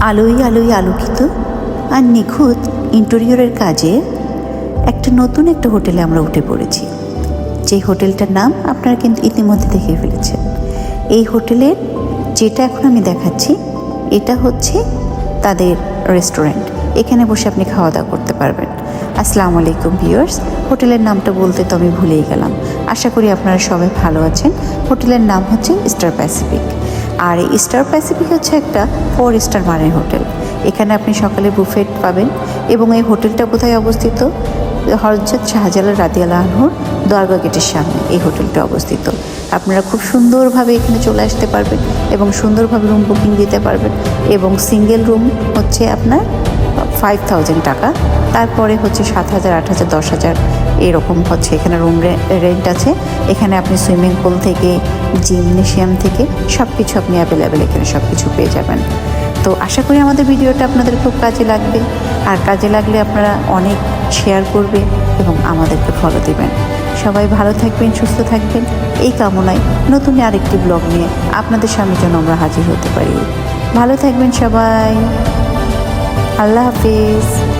আলোয় আলোয় আলোকিত আর নিখুঁত ইন্টেরিয়রের কাজে একটা নতুন হোটেলে আমরা উঠে পড়েছি। যেই হোটেলটার নাম আপনারা কিন্তু ইতিমধ্যে দেখে ফেলেছেন। এই হোটেলের যেটা এখন আমি দেখাচ্ছি এটা হচ্ছে তাদের রেস্টুরেন্ট। এখানে বসে আপনি খাওয়া দাওয়া করতে পারবেন। আসসালামু আলাইকুম ভিউয়ার্স, হোটেলের নামটা বলতে তো আমি ভুলেই গেলাম। আশা করি আপনারা সবাই ভালো আছেন। হোটেলের নাম হচ্ছে স্টার প্যাসিফিক। আর এই স্টার প্যাসিফিক হচ্ছে একটা 4 স্টার মানের হোটেল। এখানে আপনি সকালে বুফেট পাবেন এবং এই হোটেলটা কোথায় অবস্থিত? হযরত শাহজালাল রাদিয়াল্লাহু আনহুর দরগা গেটের সামনে এই হোটেলটা অবস্থিত। আপনারা খুব সুন্দরভাবে এখানে চলে আসতে পারবেন এবং সুন্দরভাবে রুম বুকিং দিতে পারবেন। এবং সিঙ্গেল রুম হচ্ছে আপনার 5000 টাকা, তারপরে হচ্ছে 7000, 8000, 10000 এরকম হচ্ছে এখানে রুম রেন্ট আছে। এখানে আপনি সুইমিং পুল থেকে জিমনেশিয়াম থেকে সব কিছু আপনি অ্যাভেলেবেল এখানে সব কিছু পেয়ে যাবেন। তো আশা করি আমাদের ভিডিওটা আপনাদের খুব কাজে লাগবে, আর কাজে লাগলে আপনারা অনেক শেয়ার করবেন এবং আমাদেরকে ফলো দেবেন। সবাই ভালো থাকবেন, সুস্থ থাকবেন এই কামনায় নতুন আরেকটি ব্লগ নিয়ে আপনাদের সামনে যেন আমরা হাজির হতে পারি। ভালো থাকবেন সবাই। আল্লাহ হাফিজ।